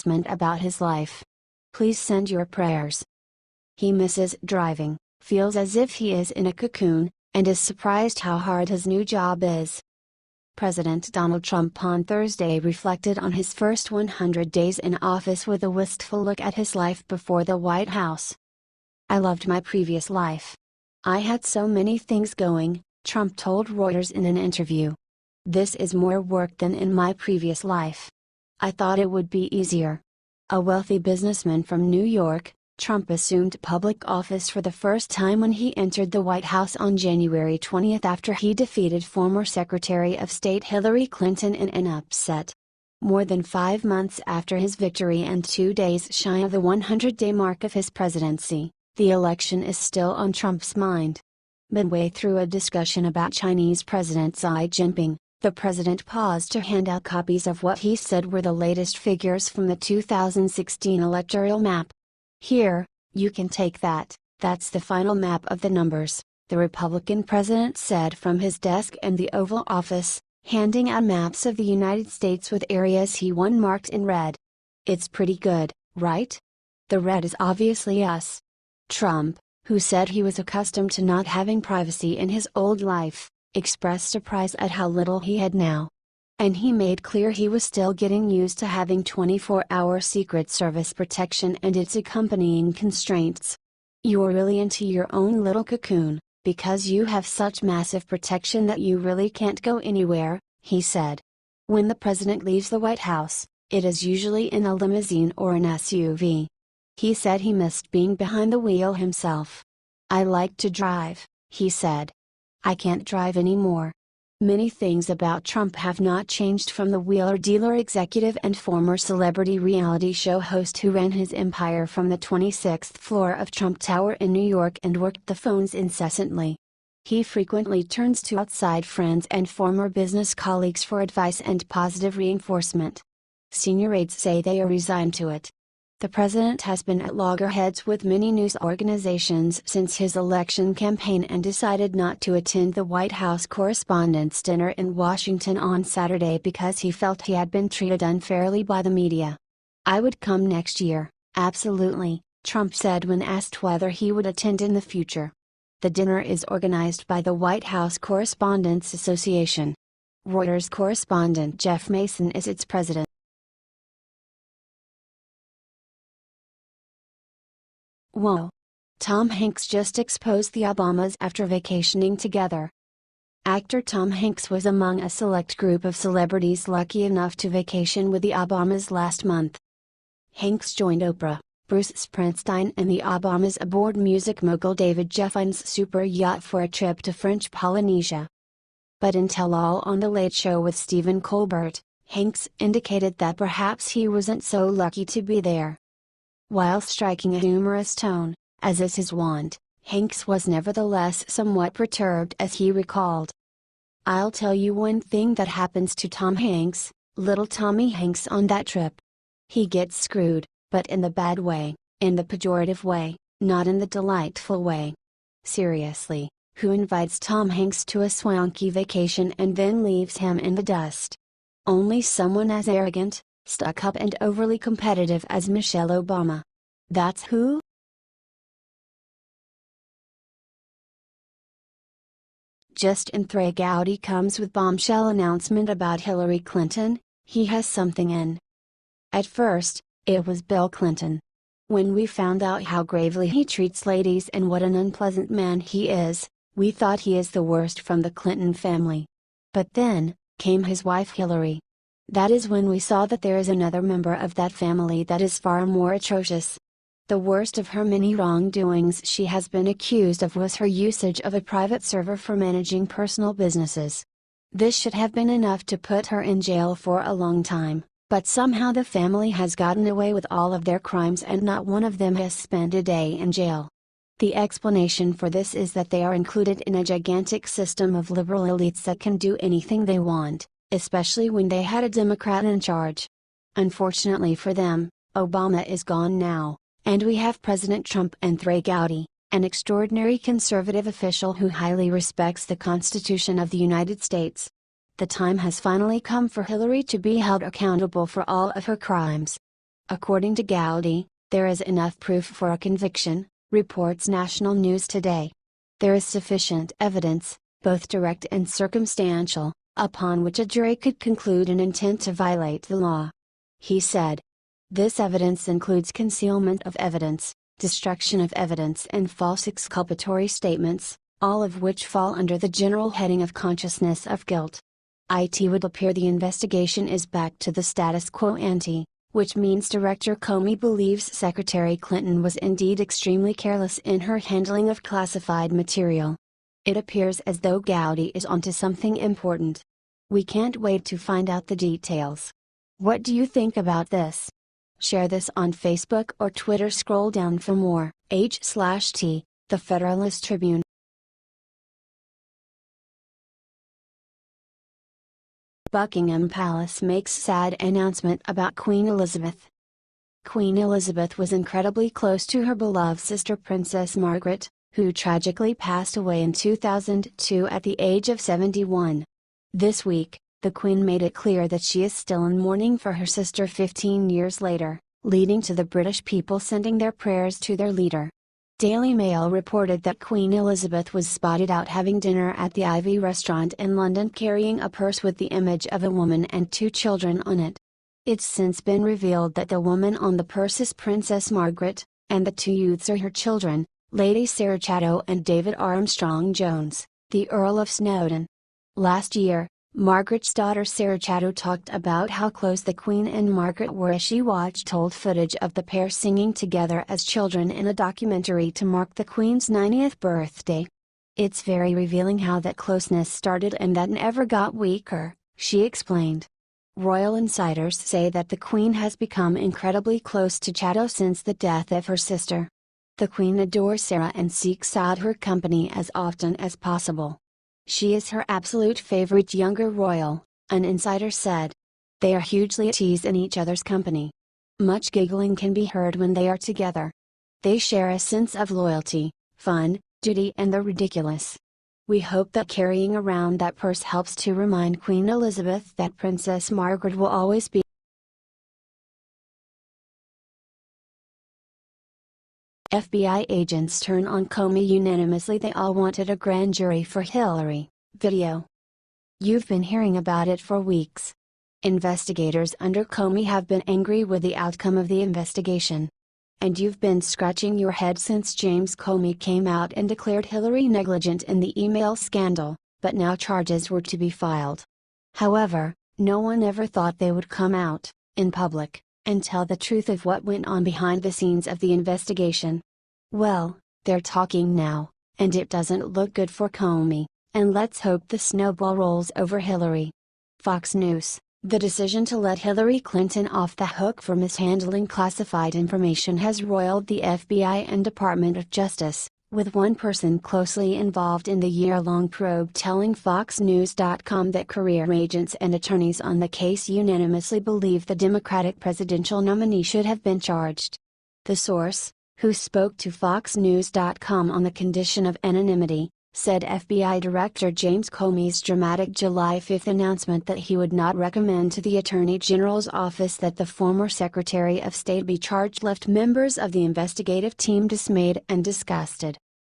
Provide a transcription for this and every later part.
announcement about his life. Please send your prayers. He misses driving, feels as if he is in a cocoon, and is surprised how hard his new job is. President Donald Trump on Thursday reflected on his first 100 days in office with a wistful look at his life before the White House. "I loved my previous life. I had so many things going," Trump told Reuters in an interview. "This is more work than in my previous life. I thought it would be easier." A wealthy businessman from New York, Trump assumed public office for the first time when he entered the White House on January 20 after he defeated former Secretary of State Hillary Clinton in an upset. More than 5 months after his victory and 2 days shy of the 100-day mark of his presidency, the election is still on Trump's mind. Midway through a discussion about Chinese President Xi Jinping, the president paused to hand out copies of what he said were the latest figures from the 2016 electoral map. "Here, you can take that, that's the final map of the numbers," the Republican president said from his desk in the Oval Office, handing out maps of the United States with areas he won marked in red. "It's pretty good, right? The red is obviously us." Trump, who said he was accustomed to not having privacy in his old life, expressed surprise at how little he had now. And he made clear he was still getting used to having 24-hour Secret Service protection and its accompanying constraints. "You're really into your own little cocoon, because you have such massive protection that you really can't go anywhere," he said. When the president leaves the White House, it is usually in a limousine or an SUV. He said he missed being behind the wheel himself. "I like to drive," he said. "I can't drive anymore." Many things about Trump have not changed from the wheeler-dealer executive and former celebrity reality show host who ran his empire from the 26th floor of Trump Tower in New York and worked the phones incessantly. He frequently turns to outside friends and former business colleagues for advice and positive reinforcement. Senior aides say they are resigned to it. The president has been at loggerheads with many news organizations since his election campaign and decided not to attend the White House Correspondents' Dinner in Washington on Saturday because he felt he had been treated unfairly by the media. "I would come next year, absolutely," Trump said when asked whether he would attend in the future. The dinner is organized by the White House Correspondents' Association. Reuters correspondent Jeff Mason is its president. Whoa! Tom Hanks just exposed the Obamas after vacationing together. Actor Tom Hanks was among a select group of celebrities lucky enough to vacation with the Obamas last month. Hanks joined Oprah, Bruce Springsteen and the Obamas aboard music mogul David Geffen's super yacht for a trip to French Polynesia. But in Tell All on The Late Show with Stephen Colbert, Hanks indicated that perhaps he wasn't so lucky to be there. While striking a humorous tone, as is his wont, Hanks was nevertheless somewhat perturbed as he recalled. "I'll tell you one thing that happens to Tom Hanks, little Tommy Hanks on that trip. He gets screwed, but in the bad way, in the pejorative way, not in the delightful way. Seriously, who invites Tom Hanks to a swanky vacation and then leaves him in the dust? Only someone as arrogant, stuck-up and overly competitive as Michelle Obama. That's who?" Just in Trey Gowdy comes with bombshell announcement about Hillary Clinton, he has something in. At first, it was Bill Clinton. When we found out how gravely he treats ladies and what an unpleasant man he is, we thought he is the worst from the Clinton family. But then, came his wife Hillary. That is when we saw that there is another member of that family that is far more atrocious. The worst of her many wrongdoings she has been accused of was her usage of a private server for managing personal businesses. This should have been enough to put her in jail for a long time, but somehow the family has gotten away with all of their crimes and not one of them has spent a day in jail. The explanation for this is that they are included in a gigantic system of liberal elites that can do anything they want, especially when they had a Democrat in charge. Unfortunately for them, Obama is gone now, and we have President Trump and Trey Gowdy, an extraordinary conservative official who highly respects the Constitution of the United States. The time has finally come for Hillary to be held accountable for all of her crimes. According to Gowdy, there is enough proof for a conviction, reports National News Today. There is sufficient evidence, both direct and circumstantial, upon which a jury could conclude an intent to violate the law. He said. This evidence includes concealment of evidence, destruction of evidence and false exculpatory statements, all of which fall under the general heading of consciousness of guilt. It would appear the investigation is back to the status quo ante, which means Director Comey believes Secretary Clinton was indeed extremely careless in her handling of classified material. It appears as though Gowdy is onto something important. We can't wait to find out the details. What do you think about this? Share this on Facebook or Twitter. Scroll down for more. H/T, The Federalist Tribune. Buckingham Palace makes sad announcement about Queen Elizabeth. Queen Elizabeth was incredibly close to her beloved sister Princess Margaret, who tragically passed away in 2002 at the age of 71. This week, the Queen made it clear that she is still in mourning for her sister 15 years later, leading to the British people sending their prayers to their leader. Daily Mail reported that Queen Elizabeth was spotted out having dinner at the Ivy restaurant in London carrying a purse with the image of a woman and 2 children on it. It's since been revealed that the woman on the purse is Princess Margaret, and the 2 youths are her children, Lady Sarah Chatto and David Armstrong Jones, the Earl of Snowdon. Last year, Margaret's daughter Sarah Chatto talked about how close the Queen and Margaret were as she watched old footage of the pair singing together as children in a documentary to mark the Queen's 90th birthday. It's very revealing how that closeness started and that never got weaker, she explained. Royal insiders say that the Queen has become incredibly close to Chatto since the death of her sister. The Queen adores Sarah and seeks out her company as often as possible. She is her absolute favorite younger royal, an insider said. They are hugely at ease in each other's company. Much giggling can be heard when they are together. They share a sense of loyalty, fun, duty and the ridiculous. We hope that carrying around that purse helps to remind Queen Elizabeth that Princess Margaret will always be. FBI agents turn on Comey unanimously. They all wanted a grand jury for Hillary. Video. You've been hearing about it for weeks. Investigators under Comey have been angry with the outcome of the investigation. And you've been scratching your head since James Comey came out and declared Hillary negligent in the email scandal, but now charges were to be filed. However, no one ever thought they would come out, in public, and tell the truth of what went on behind the scenes of the investigation. Well, they're talking now, and it doesn't look good for Comey, and let's hope the snowball rolls over Hillary. Fox News, the decision to let Hillary Clinton off the hook for mishandling classified information has roiled the FBI and Department of Justice, with one person closely involved in the year-long probe telling FoxNews.com that career agents and attorneys on the case unanimously believe the Democratic presidential nominee should have been charged. The source, who spoke to FoxNews.com on the condition of anonymity, said FBI Director James Comey's dramatic July 5 announcement that he would not recommend to the Attorney General's office that the former Secretary of State be charged left members of the investigative team dismayed and disgusted.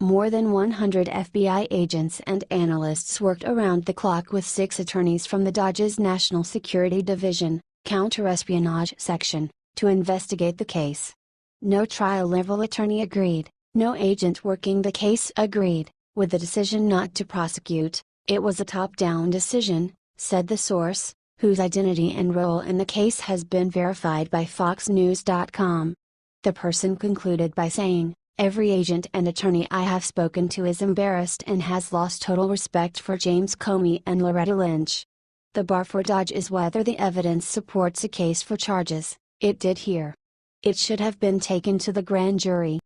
More than 100 FBI agents and analysts worked around the clock with 6 attorneys from the DOJ's National Security Division, Counterespionage Section, to investigate the case. No trial-level attorney agreed, no agent working the case agreed, with the decision not to prosecute. It was a top-down decision, said the source, whose identity and role in the case has been verified by FoxNews.com. The person concluded by saying, "Every agent and attorney I have spoken to is embarrassed and has lost total respect for James Comey and Loretta Lynch. The bar for DOJ is whether the evidence supports a case for charges. It did here. It should have been taken to the grand jury.